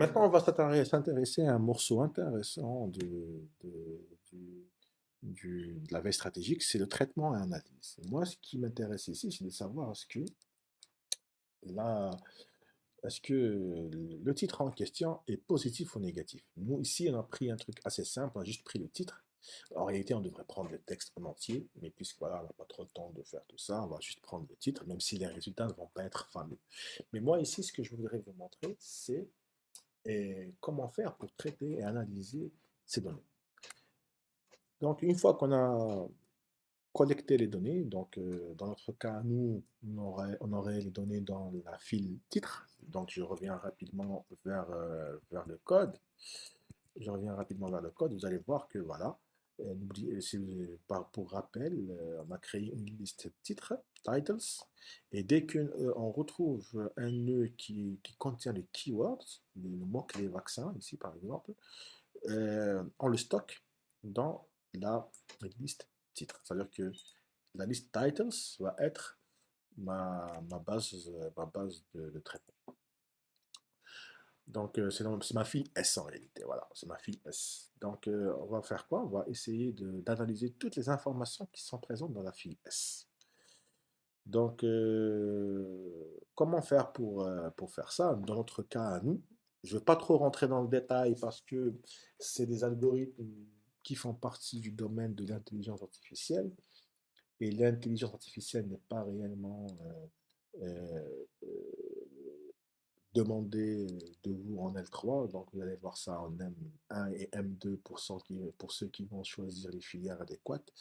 Maintenant, on va s'intéresser à un morceau intéressant de la veille stratégique, c'est le traitement et l'analyse. Moi, ce qui m'intéresse ici, c'est de savoir là, est-ce que le titre en question est positif ou négatif. Nous, ici, on a pris un truc assez simple, on a juste pris le titre. En réalité, on devrait prendre le texte en entier, mais puisque voilà, on n'a pas trop le temps de faire tout ça, on va juste prendre le titre, même si les résultats ne vont pas être fameux. Mais moi, ici, ce que je voudrais vous montrer, c'est comment faire pour traiter et analyser ces données. Donc, une fois qu'on a collecté les données, donc dans notre cas, nous, on aurait les données dans la file titre. Donc, je reviens rapidement vers le code. Je reviens rapidement vers le code. Vous allez voir que voilà, pour rappel, on a créé une liste titre, titles, et dès qu'on retrouve un nœud qui contient les keywords, le mot-clé vaccin, ici par exemple, on le stocke dans la liste titre. C'est-à-dire que la liste titles va être ma base de traitement. Donc, c'est ma file S en réalité. Voilà, c'est ma file S. Donc, on va faire quoi? On va essayer d'analyser toutes les informations qui sont présentes dans la file S. Donc, comment faire pour faire ça? Dans notre cas à nous, je ne vais pas trop rentrer dans le détail parce que c'est des algorithmes qui font partie du domaine de l'intelligence artificielle. Et l'intelligence artificielle n'est pas réellement demandée de vous en L3. Donc, vous allez voir ça en M1 et M2 pour ceux qui vont choisir les filières adéquates.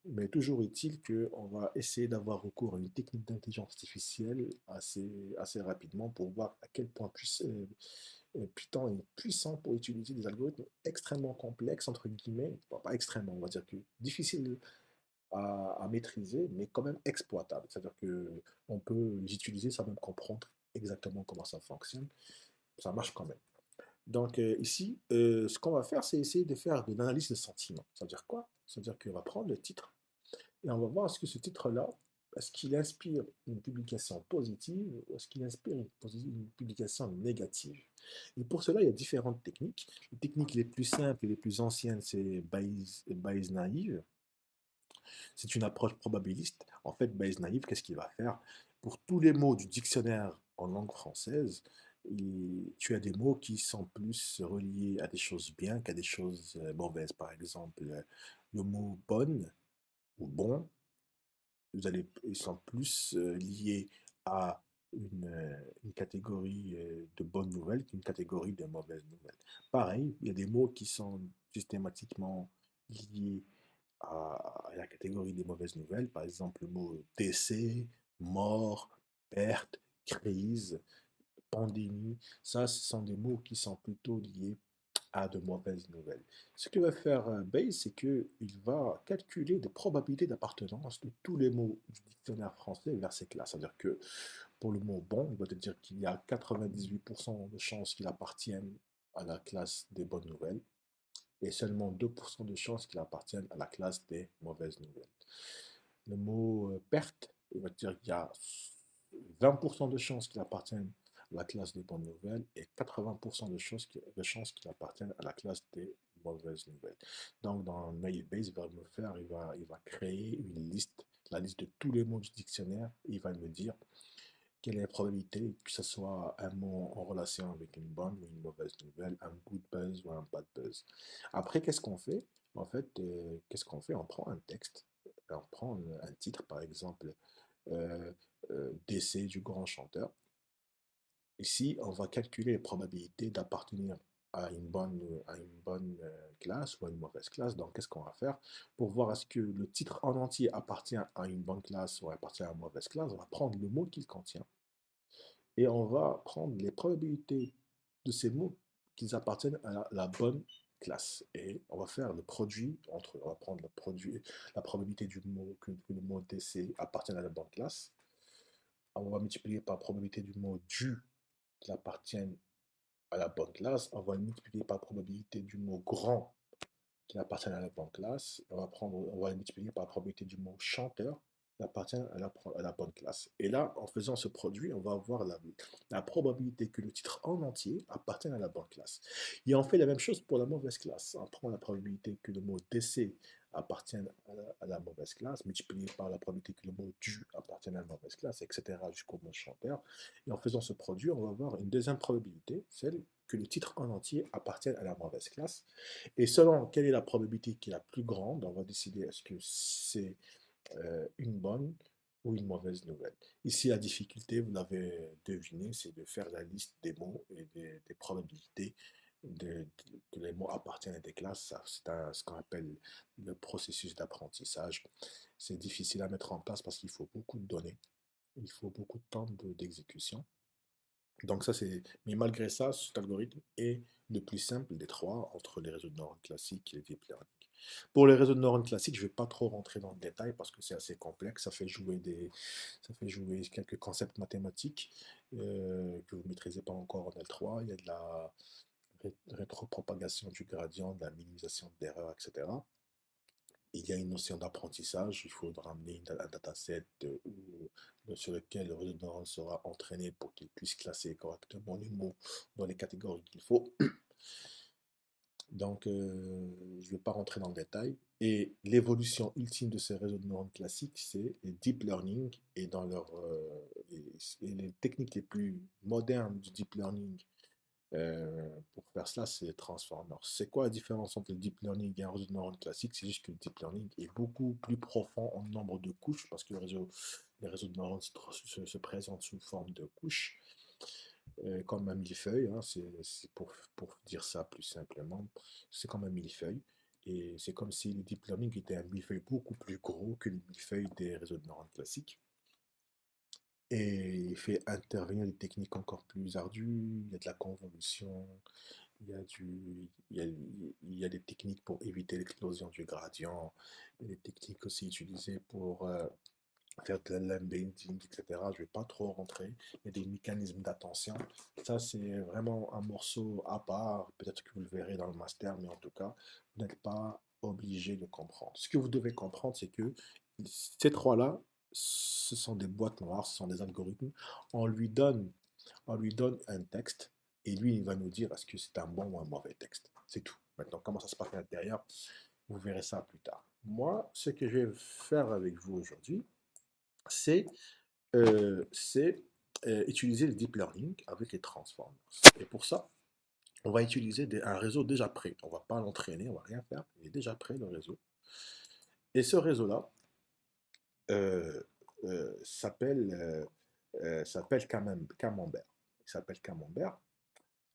Mais toujours est-il qu'on va essayer d'avoir recours à une technique d'intelligence artificielle assez rapidement pour voir à quel point Python est puissant pour utiliser des algorithmes extrêmement complexes, entre guillemets, pas extrêmement, on va dire que difficiles à maîtriser, mais quand même exploitable. C'est-à-dire qu'on peut les utiliser sans même comprendre exactement comment ça fonctionne. Ça marche quand même. Donc ici, ce qu'on va faire, c'est essayer de faire de l'analyse de sentiment. Ça veut dire quoi? Ça veut dire qu'on va prendre le titre et on va voir est-ce que ce titre-là, est-ce qu'il inspire une publication positive ou est-ce qu'il inspire une publication négative. Et pour cela, il y a différentes techniques. Les techniques les plus simples et les plus anciennes, c'est Bayes naive. C'est une approche probabiliste. En fait, Bayes naïve, qu'est-ce qu'il va faire? Pour tous les mots du dictionnaire en langue française, tu as des mots qui sont plus reliés à des choses bien qu'à des choses mauvaises. Par exemple, le mot bonne ou bon, ils sont plus liés à une catégorie de bonnes nouvelles qu'une catégorie de mauvaises nouvelles. Pareil, il y a des mots qui sont systématiquement liés à la catégorie des mauvaises nouvelles, par exemple le mot décès, mort, perte, crise, pandémie, ça, ce sont des mots qui sont plutôt liés à de mauvaises nouvelles. Ce que va faire Bayes, c'est qu'il va calculer des probabilités d'appartenance de tous les mots du dictionnaire français vers ces classes. C'est-à-dire que pour le mot bon, il va te dire qu'il y a 98% de chances qu'il appartienne à la classe des bonnes nouvelles et seulement 2% de chances qu'il appartienne à la classe des mauvaises nouvelles. Le mot perte, il va dire qu'il y a 20% de chances qu'il appartienne à la classe des bonnes nouvelles et 80% de chances qu'il appartienne à la classe des mauvaises nouvelles. Donc, dans Nailbase, il va créer une liste, la liste de tous les mots du dictionnaire, et il va me dire quelle est la probabilité que ce soit un mot en relation avec une bonne ou une mauvaise nouvelle, un good buzz ou un bad buzz. Après, qu'est-ce qu'on fait? En fait, qu'est-ce qu'on fait? On prend un texte, on prend un titre, par exemple, euh, Décès du grand chanteur. Ici, on va calculer les probabilités d'appartenir à une bonne classe ou à une mauvaise classe. Donc, qu'est-ce qu'on va faire? Pour voir est-ce que le titre en entier appartient à une bonne classe ou appartient à une mauvaise classe, on va prendre le mot qu'il contient et on va prendre les probabilités de ces mots qu'ils appartiennent à la bonne classe. Et on va faire le produit entre, on va prendre le produit, la probabilité du mot que le mot DC appartienne à la bonne classe. On va multiplier par la probabilité du mot du qui appartienne à la bonne classe. On va multiplier par la probabilité du mot grand qui appartienne à la bonne classe. On va multiplier par la probabilité du mot chanteur appartient à la bonne classe. Et là, en faisant ce produit, on va avoir la probabilité que le titre en entier appartienne à la bonne classe. Et on fait la même chose pour la mauvaise classe. On prend la probabilité que le mot DC appartienne à la mauvaise classe, multiplié par la probabilité que le mot du appartienne à la mauvaise classe, etc. jusqu'au mot chanteur. Et en faisant ce produit, on va avoir une deuxième probabilité, celle que le titre en entier appartienne à la mauvaise classe. Et selon quelle est la probabilité qui est la plus grande, on va décider est-ce que c'est une bonne ou une mauvaise nouvelle. Ici, la difficulté, vous l'avez deviné, c'est de faire la liste des mots et des probabilités que les mots appartiennent à des classes. C'est ce qu'on appelle le processus d'apprentissage. C'est difficile à mettre en place parce qu'il faut beaucoup de données, il faut beaucoup de temps d'exécution. Donc ça, c'est... Mais malgré ça, cet algorithme est le plus simple des trois entre les réseaux de neurones classiques et les deep learning. Pour les réseaux de neurones classiques, je ne vais pas trop rentrer dans le détail parce que c'est assez complexe. Ça fait jouer quelques concepts mathématiques que vous ne maîtrisez pas encore en L3. Il y a de la rétropropagation du gradient, de la minimisation d'erreurs, etc. Il y a une notion d'apprentissage. Il faut ramener un dataset sur lequel le réseau de neurones sera entraîné pour qu'il puisse classer correctement les mots dans les catégories qu'il faut. Donc, je ne vais pas rentrer dans le détail. Et l'évolution ultime de ces réseaux de neurones classiques, c'est les deep learning. Et dans et les techniques les plus modernes du deep learning pour faire cela, c'est les transformers. C'est quoi la différence entre le deep learning et un réseau de neurones classique? C'est juste que le deep learning est beaucoup plus profond en nombre de couches parce que les réseaux de neurones se présentent sous forme de couches comme un millefeuille, hein, c'est pour dire ça plus simplement, c'est comme un millefeuille. Et c'est comme si le deep learning était un millefeuille beaucoup plus gros que le millefeuille des réseaux de neurones classiques. Et il fait intervenir des techniques encore plus ardues, il y a de la convolution, il y a, il y a des techniques pour éviter l'explosion du gradient, il y a des techniques aussi utilisées pour faire de l'embedding, etc. Je ne vais pas trop rentrer. Il y a des mécanismes d'attention. Ça, c'est vraiment un morceau à part. Peut-être que vous le verrez dans le master, mais en tout cas, vous n'êtes pas obligé de comprendre. Ce que vous devez comprendre, c'est que ces trois-là, ce sont des boîtes noires, ce sont des algorithmes. On lui donne, on lui donne un texte et lui, il va nous dire est-ce que c'est un bon ou un mauvais texte. C'est tout. Maintenant, comment ça se passe à l'intérieur, vous verrez ça plus tard. Moi, ce que je vais faire avec vous aujourd'hui, c'est c'est utiliser le deep learning avec les transformers. Et pour ça, on va utiliser un réseau déjà prêt. On ne va pas l'entraîner, on ne va rien faire. Il est déjà prêt, le réseau. Et ce réseau-là euh, s'appelle Camembert. Il s'appelle Camembert.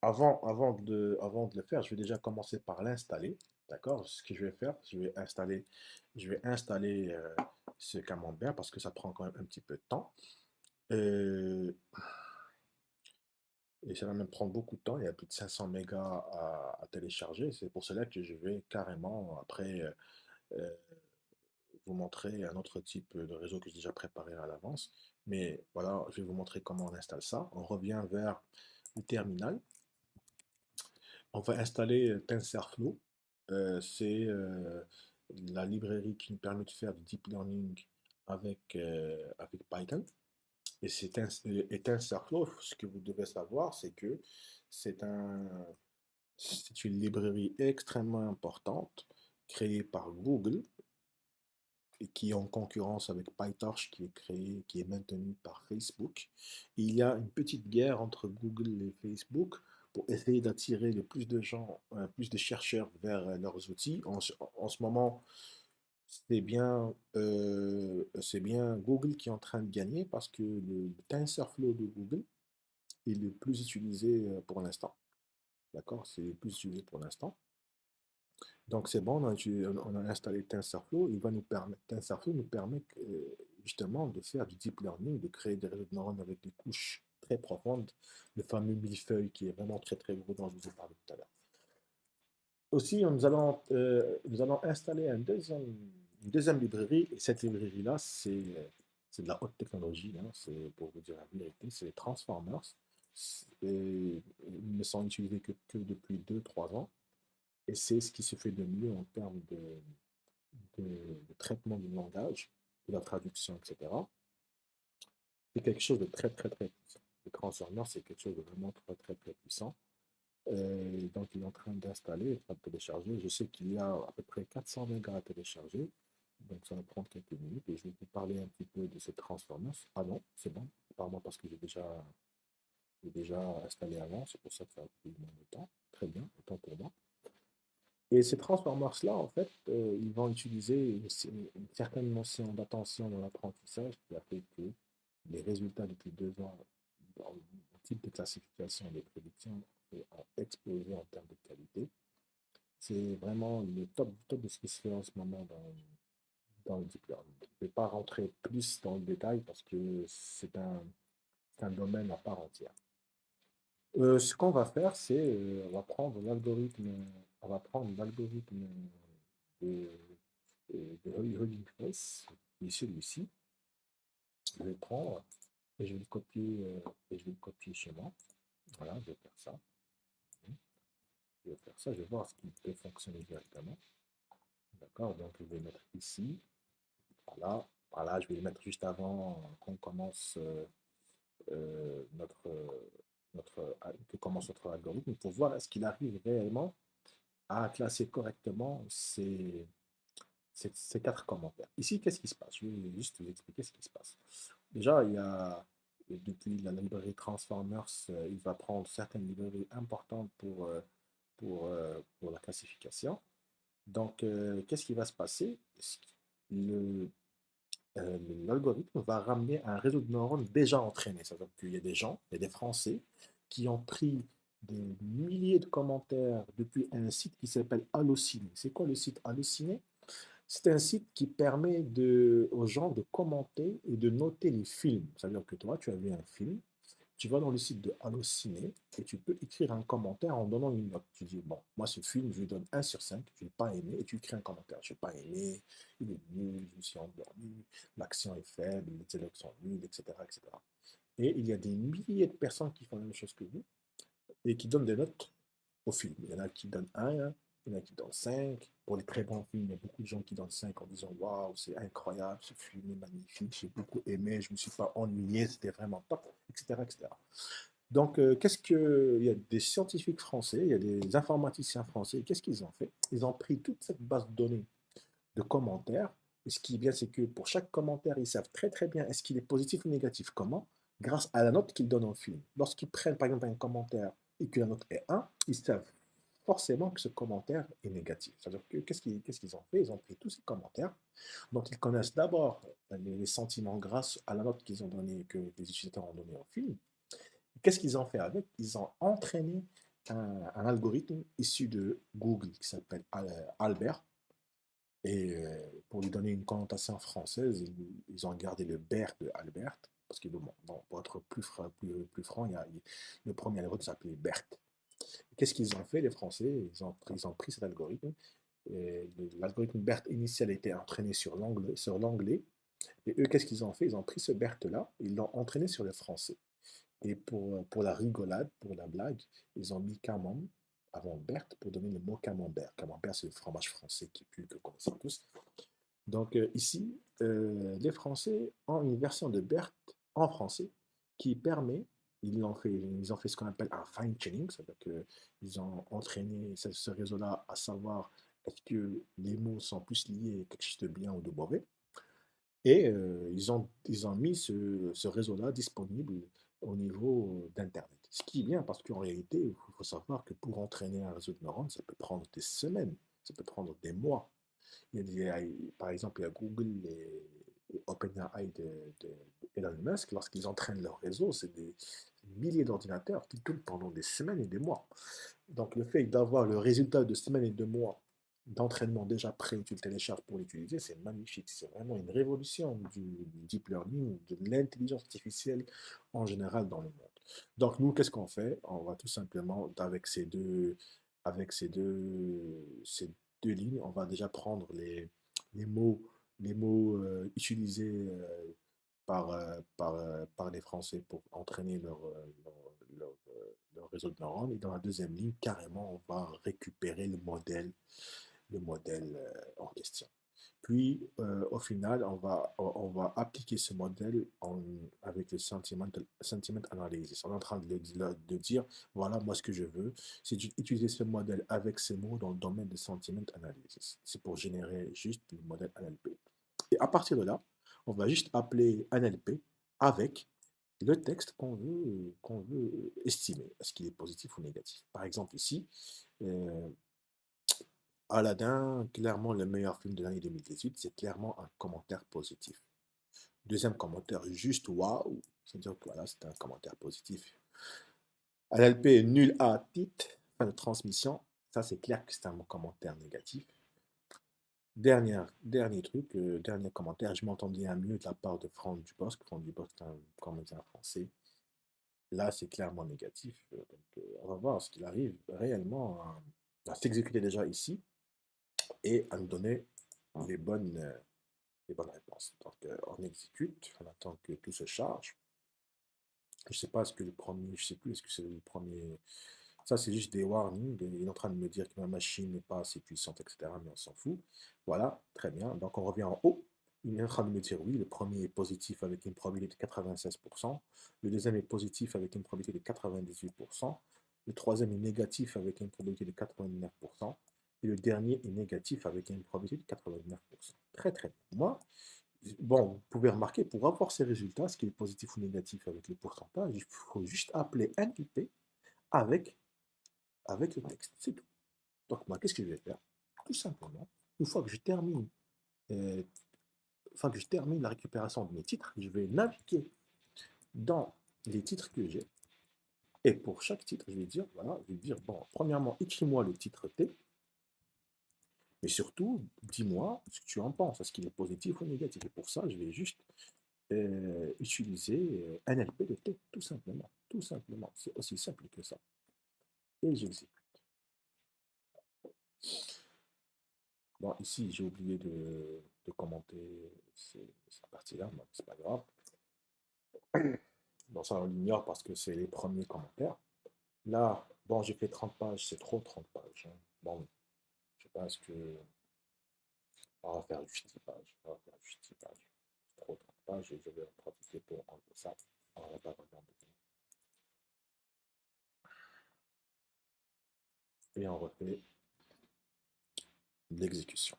Avant de le faire, je vais déjà commencer par l'installer. D'accord? Ce que je vais faire, je vais installer ce Camembert parce que ça prend quand même un petit peu de temps. Euh, Et ça va me prendre beaucoup de temps. Il y a plus de 500 mégas à télécharger. C'est pour cela que je vais carrément, après, euh, vous montrer un autre type de réseau que j'ai déjà préparé à l'avance. Mais voilà, je vais vous montrer comment on installe ça. On revient vers le terminal. On va installer TensorFlow. C'est la librairie qui nous permet de faire du deep learning avec Python. Et TensorFlow, ce que vous devez savoir, c'est que c'est c'est une librairie extrêmement importante créée par Google et qui est en concurrence avec PyTorch qui est maintenu par Facebook. Et il y a une petite guerre entre Google et Facebook pour essayer d'attirer le plus de gens, plus de chercheurs vers leurs outils. En ce moment, c'est bien Google qui est en train de gagner parce que le TensorFlow de Google est le plus utilisé pour l'instant. D'accord? C'est le plus utilisé pour l'instant. Donc c'est bon, on a installé TensorFlow. TensorFlow nous permet justement de faire du deep learning, de créer des réseaux de neurones avec des couches très profondes, le fameux millefeuille qui est vraiment très très gros dont je vous ai parlé tout à l'heure. Aussi, nous allons installer une deuxième librairie, et cette librairie-là, c'est de la haute technologie, hein, c'est pour vous dire la vérité, c'est les Transformers. Ils ne sont utilisés que depuis 2 3 ans, et c'est ce qui se fait de mieux en termes de traitement du langage. de la traduction, etc. C'est quelque chose de très, très, très puissant. Le transformer, c'est quelque chose de vraiment très, très, très puissant. Donc, il est en train d'installer, de télécharger. Je sais qu'il y a à peu près 400 mégas à télécharger. Donc, ça va prendre quelques minutes et je vais vous parler un petit peu de ce Transformers. Ah non, c'est bon. Apparemment parce que j'ai déjà installé avant. C'est pour ça que ça a pris moins de temps. Très bien, autant pour moi. Et ces Transformers-là, en fait, ils vont utiliser une certaine notion d'attention dans l'apprentissage qui a fait que les résultats depuis 2 ans dans le type de classification et de prédiction ont explosé en termes de qualité. C'est vraiment le top du top de ce qui se fait en ce moment dans le deep learning. Je ne vais pas rentrer plus dans le détail parce que c'est un domaine à part entière. Ce qu'on va faire, c'est on va prendre l'algorithme de, de Hugging Face, qui est celui-ci. Je vais le prendre et je vais le copier, et je vais le copier chez moi. Voilà, je vais faire ça. Je vais faire ça, je vais voir ce qui peut fonctionner directement. D'accord, donc je vais le mettre ici. Voilà, voilà, je vais le mettre juste avant qu'on commence notre, que commence notre algorithme pour voir est-ce qu'il arrive réellement à classer correctement ces 4 commentaires. Ici, qu'est-ce qui se passe? Je vais juste vous expliquer ce qui se passe. Déjà, il y a, depuis la librairie Transformers, il va prendre certaines librairies importantes pour la classification. Donc, qu'est-ce qui va se passer? Le, L'algorithme va ramener un réseau de neurones déjà entraîné. C'est-à-dire qu'il y a des gens, il y a des Français qui ont pris des milliers de commentaires depuis un site qui s'appelle Allociné. C'est quoi le site Allociné? C'est un site qui permet aux gens de commenter et de noter les films. C'est-à-dire que toi, tu as vu un film, tu vas dans le site de Allociné et tu peux écrire un commentaire en donnant une note. Tu dis, bon, moi ce film, je lui donne 1/5, je n'ai pas aimé, et tu écris un commentaire. Je n'ai pas aimé, il est nul, je me suis endormi, l'action est faible, les dialogues sont nuls, etc., etc. Et il y a des milliers de personnes qui font la même chose que vous et qui donnent des notes au film. Il y en a qui donnent 1, il y en a qui donnent 5. Pour les très bons films, il y a beaucoup de gens qui donnent 5 en disant waouh, c'est incroyable, ce film est magnifique, j'ai beaucoup aimé, je ne me suis pas ennuyé, c'était vraiment top, etc., etc. Donc, il y a des scientifiques français, il y a des informaticiens français, qu'est-ce qu'ils ont fait? Ils ont pris toute cette base de données de commentaires. Et ce qui est bien, c'est que pour chaque commentaire, ils savent très très bien est-ce qu'il est positif ou négatif. Comment? Grâce à la note qu'ils donnent au film. Lorsqu'ils prennent par exemple un commentaire et que la note est 1, ils savent forcément que ce commentaire est négatif. C'est-à-dire que qu'est-ce qu'ils ont fait? Ils ont pris tous ces commentaires, dont ils connaissent d'abord les sentiments grâce à la note qu'ils ont donnée, que les utilisateurs ont donné au film. Qu'est-ce qu'ils ont fait avec? Ils ont entraîné un algorithme issu de Google qui s'appelle Albert, et pour lui donner une connotation française, ils ont gardé le Bert de Albert, parce que bon, pour être plus franc, le premier algorithme s'appelait Berthe. Qu'est-ce qu'ils ont fait, les Français? Ils ont pris cet algorithme. L'algorithme Berthe initial était entraîné sur l'anglais. Et eux, qu'est-ce qu'ils ont fait? Ils ont pris ce Berthe-là, ils l'ont entraîné sur le français. Et pour la rigolade, pour la blague, ils ont mis camembert avant Berthe pour donner le mot camembert. Camembert, c'est le fromage français que connaissez tous. Donc ici, les Français ont une version de Berthe en français qui permet, ils ont fait ce qu'on appelle un fine-tuning, c'est-à-dire qu'ils ont entraîné ce réseau-là à savoir est-ce que les mots sont plus liés à quelque chose de bien ou de mauvais. Et ils ont mis ce réseau-là disponible au niveau d'Internet. Ce qui est bien parce qu'en réalité, il faut savoir que pour entraîner un réseau de neurones, ça peut prendre des semaines, ça peut prendre des mois. Par exemple, il y a Google et OpenAI Elon Musk, lorsqu'ils entraînent leur réseau, c'est des milliers d'ordinateurs qui tournent pendant des semaines et des mois. Donc le fait d'avoir le résultat de semaines et de mois d'entraînement déjà prêt, tu le télécharges pour l'utiliser, c'est magnifique. C'est vraiment une révolution du deep learning, de l'intelligence artificielle en général dans le monde. Donc nous, qu'est-ce qu'on fait? On va tout simplement, avec ces deux lignes, on va déjà prendre les mots, les mots utilisés par les Français pour entraîner leur réseau de neurones. Et dans la deuxième ligne, carrément, on va récupérer le modèle en question. Puis, au final, on va appliquer ce modèle avec le sentiment analysis. On est en train de dire, voilà, moi, ce que je veux, c'est d'utiliser ce modèle avec ces mots dans le domaine de sentiment analysis. C'est pour générer juste le modèle NLP. Et à partir de là, on va juste appeler NLP avec le texte qu'on veut estimer. Est-ce qu'il est positif ou négatif? Par exemple, ici, euh, Aladdin, clairement le meilleur film de l'année 2018, c'est clairement un commentaire positif. Deuxième commentaire, juste waouh, c'est-à-dire que voilà, c'est un commentaire positif. LLP nul à titre, fin de transmission, ça c'est clair que c'est un commentaire négatif. Dernier truc, dernier commentaire, je m'entendais un mieux de la part de Franck Dubosc. Franck Dubosc est un comédien français. Là, c'est clairement négatif. On va voir ce qu'il arrive réellement à s'exécuter déjà ici et à nous donner les les bonnes réponses. Donc, on exécute, on attend que tout se charge. Je ne sais pas ce que le premier, je sais plus, est-ce que c'est le premier. Ça, c'est juste des warnings. Il est en train de me dire que ma machine n'est pas assez puissante, etc. Mais on s'en fout. Voilà, très bien. Donc, on revient en haut. Il est en train de me dire oui, le premier est positif avec une probabilité de 96%. Le deuxième est positif avec une probabilité de 98%. Le troisième est négatif avec une probabilité de 89%. Et le dernier est négatif avec une probabilité de 89%. Très, très bien. Moi, bon, vous pouvez remarquer, pour avoir ces résultats, ce qui est positif ou négatif avec les pourcentages, il faut juste appeler NLP avec, avec le texte. C'est tout. Donc, moi, qu'est-ce que je vais faire? Tout simplement, une fois que je termine, euh, une fois que je termine la récupération de mes titres, je vais naviguer dans les titres que j'ai. Et pour chaque titre, je vais dire, voilà, je vais dire, bon, premièrement, écris-moi le titre T, mais surtout, dis-moi ce que tu en penses. Est-ce qu'il est positif ou négatif? Et pour ça, je vais juste utiliser NLP de T, tout simplement. Tout simplement. C'est aussi simple que ça. Et j'exécute. Bon, ici, j'ai oublié de commenter cette partie-là, mais c'est pas grave. Bon, ça, on l'ignore parce que c'est les premiers commentaires. Là, bon, j'ai fait 30 pages, c'est trop 30 pages, hein. Bon, je pense que on va faire juste 10 pages. On va faire juste 10 pages. C'est trop 30 pages et je vais en profiter pour enlever ça. On n'a pas vraiment besoin. Et on refait l'exécution.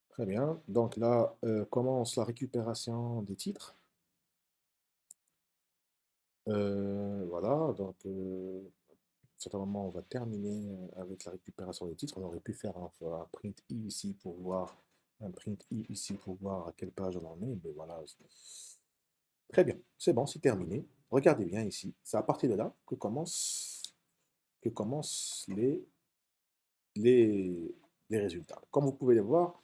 Très bien. Donc là, commence la récupération des titres. Voilà, donc à un certain moment, on va terminer avec la récupération des titres. On aurait pu faire un print i ici pour voir un print i ici pour voir à quelle page on en est. Mais voilà, très bien, c'est bon, c'est terminé. Regardez bien ici. C'est à partir de là que commencent les, les résultats. Comme vous pouvez le voir,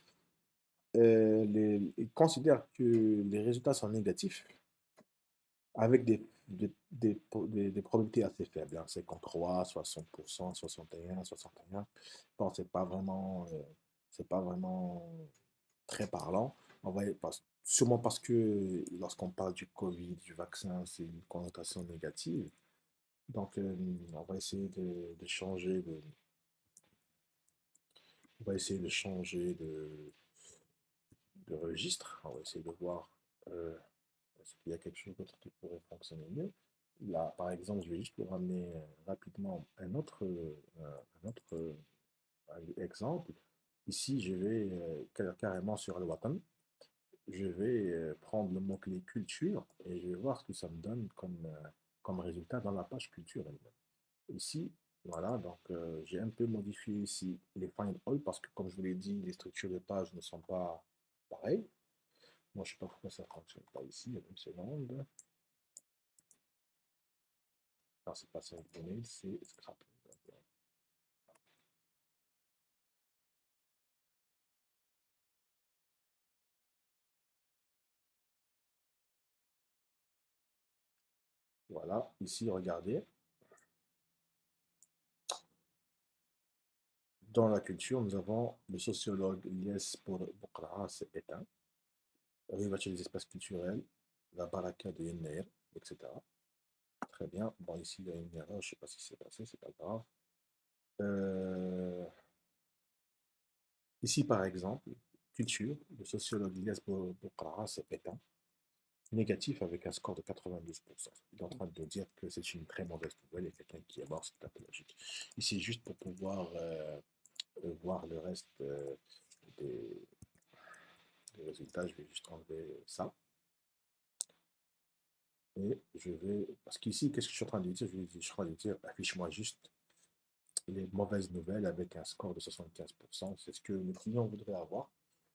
ils considèrent que les résultats sont négatifs avec des probabilités assez faibles, hein, 53, 60%, 61, 61. Bon, c'est pas vraiment très parlant. Sûrement parce que lorsqu'on parle du Covid, du vaccin, c'est une connotation négative. Donc, on va essayer de changer on va essayer de changer de registre. On va essayer de voir est-ce qu'il y a quelque chose d'autre qui pourrait fonctionner mieux. Là, par exemple, je vais juste vous ramener rapidement un autre exemple. Ici, je vais carrément sur le Watan. Je vais prendre le mot-clé culture et je vais voir ce que ça me donne comme résultat dans la page culture elle-même. Ici, voilà, donc j'ai un peu modifié ici les find all parce que, comme je vous l'ai dit, les structures de page ne sont pas pareilles. Moi, je ne sais pas pourquoi ça ne fonctionne pas ici. Il y a une seconde. Non, c'est pas Save Email, c'est Scrap. Voilà, ici, regardez. Dans la culture, nous avons le sociologue Ilyes Bouqraa, c'est éteint. Rivage des espaces culturels, la baraka de Yenneir, etc. Très bien. Bon, ici, il y a une erreur. Je ne sais pas ce qui s'est passé, c'est pas grave. Euh, Ici, par exemple, culture, le sociologue Ilyes Boukhara s'est éteint, négatif avec un score de 92%. Il est en train de dire que c'est une très mauvaise nouvelle et quelqu'un qui est mort, c'est un peu logique. Ici, juste pour pouvoir voir le reste des, des résultats, je vais juste enlever ça. Et je vais. Parce qu'ici, qu'est-ce que je suis en train de dire? Je suis en train de dire, affiche-moi juste les mauvaises nouvelles avec un score de 75%. C'est ce que le client voudrait avoir.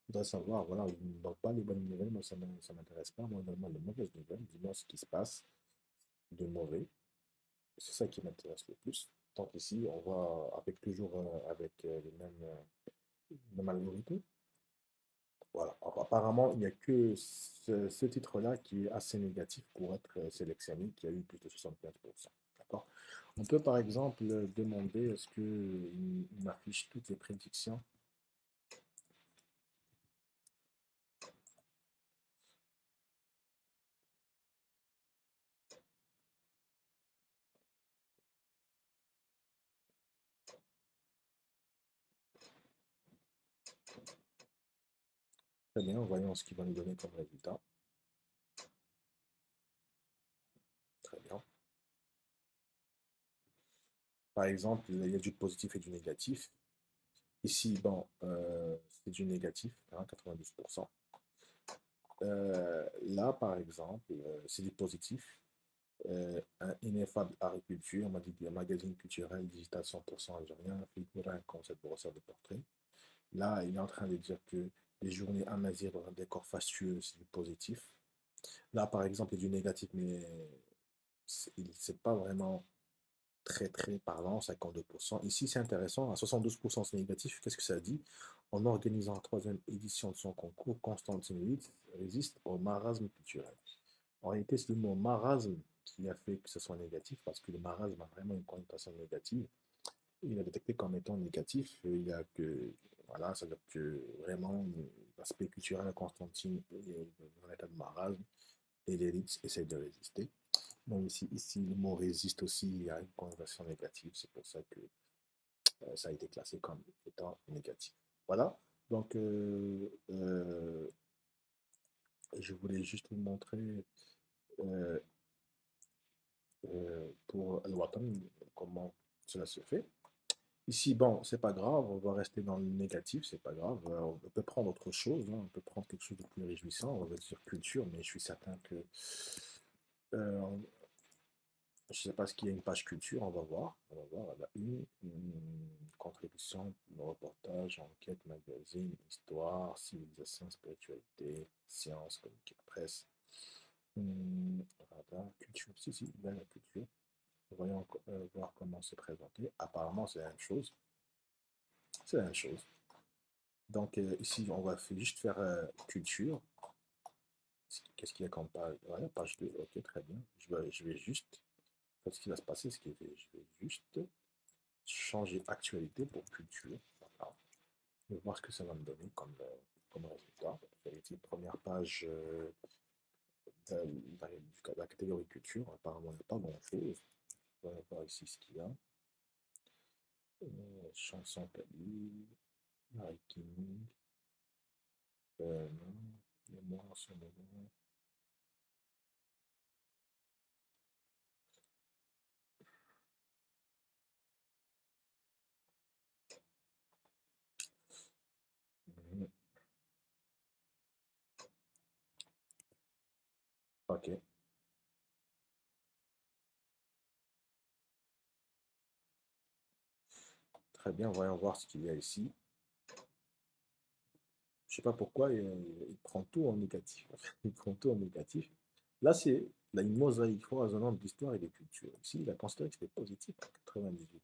Il voudrait savoir, voilà, il ne donne pas les bonnes nouvelles, moi ça ne m'intéresse pas. Moi, donne-moi les mauvaises nouvelles, dis-moi ce qui se passe de mauvais. C'est ça qui m'intéresse le plus. Donc ici, on va avec toujours avec les mêmes algorithmes. Voilà. Alors, apparemment, il n'y a que ce titre-là qui est assez négatif pour être sélectionné, qui a eu plus de 75%. D'accord? On peut par exemple demander est-ce qu'il m'affiche toutes les prédictions. Très bien, voyons ce qu'il va nous donner comme résultat. Très bien. Par exemple, il y a du positif et du négatif. Ici, bon, c'est du négatif, hein, 92%. Là, par exemple, c'est du positif. Un ineffable agriculture, on m'a dit un magazine culturel digital 100% algérien, figure un concept de recette de portrait. Là, il est en train de dire que les journées à Mazir dans un décor fastueux, c'est du positif. Là, par exemple, il y a du négatif, mais c'est pas vraiment très très parlant, 52%. Ici, c'est intéressant, à 72% c'est négatif. Qu'est-ce que ça dit? En organisant la troisième édition de son concours, Constantine VIII résiste au marasme culturel. En réalité, c'est le mot marasme qui a fait que ce soit négatif, parce que le marasme a vraiment une connotation négative. Il a détecté comme étant négatif. Il y a que, voilà, ça veut dire que vraiment, l'aspect culturel de Constantine est dans l'état de marasme et l'élite essaie de résister. Donc ici, le mot résiste aussi à une connotation négative. C'est pour ça que ça a été classé comme étant négatif. Voilà. Donc, je voulais juste vous montrer euh, pour Al-Watan comment cela se fait. Ici, bon, c'est pas grave, on va rester dans le négatif, c'est pas grave. On peut prendre autre chose, hein, on peut prendre quelque chose de plus réjouissant, on va dire culture, mais je suis certain que euh, je sais pas ce qu'il y a une page culture, on va voir, la une contribution, reportage, enquête, magazine, histoire, civilisation, spiritualité, science, communiqué, presse, radar, culture, si, il y a la culture. Voyons voir comment c'est présenté. Apparemment, c'est la même chose. C'est la même chose. Donc ici, on va juste faire culture. Qu'est-ce qu'il y a comme page? Voilà, page 2. Ok, très bien. Je vais juste. Ce qui va se passer, c'est que je vais juste changer actualité pour culture. Voilà. Je vais voir ce que ça va me donner comme résultat. Actualité, première page de la catégorie culture. Apparemment, il n'y a pas grand-chose. On va voir ici ce qu'il y a. Chanson Kabyle, Harikini, non, mémoire en ce moment. Mhm. Ok, très bien, voyons voir ce qu'il y a ici. Je sais pas pourquoi il prend tout en négatif. Il prend tout en négatif. Là, c'est là, une mosaïque foisonnante d'histoire et de culture. Ici, il a considéré que c'était positif à 98.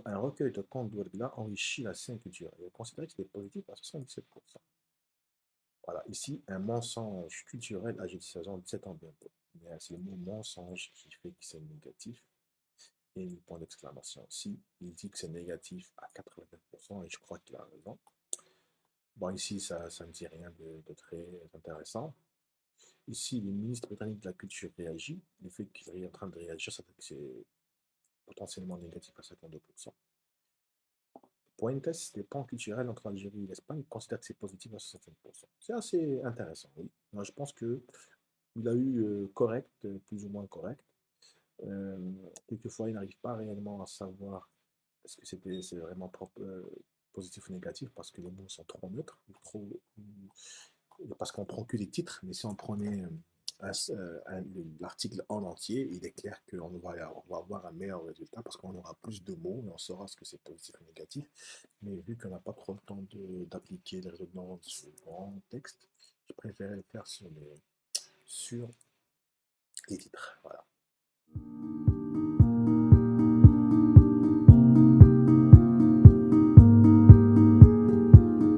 Un recueil de contes d'Ouergla enrichit la scène culturelle. Il a considéré que c'était positif à 77%. Voilà, ici, un mensonge culturel âgé de 16 ans, 17 ans bientôt. Mais c'est le mot mensonge qui fait que c'est négatif. Et le point d'exclamation aussi. Il dit que c'est négatif à 89% et je crois qu'il a raison. Bon, ici, ça ne dit rien de très intéressant. Ici, le ministre britannique de la Culture réagit. Le fait qu'il est en train de réagir, ça fait que c'est potentiellement négatif à 52%. Pointes, les ponts culturels entre l'Algérie et l'Espagne, considère que c'est positif à 65%. C'est assez intéressant, oui. Moi, je pense que il a eu correct, plus ou moins correct. Euh, Quelquefois, il n'arrive pas réellement à savoir est-ce que c'est vraiment positif ou négatif parce que les mots sont trop neutres, ou trop, parce qu'on prend que les titres, mais si on prenait l'article en entier, il est clair on va avoir un meilleur résultat parce qu'on aura plus de mots et on saura ce que c'est positif ou négatif. Mais vu qu'on n'a pas trop le temps d'appliquer les redondances en texte, je préférais le faire sur les titres. Voilà.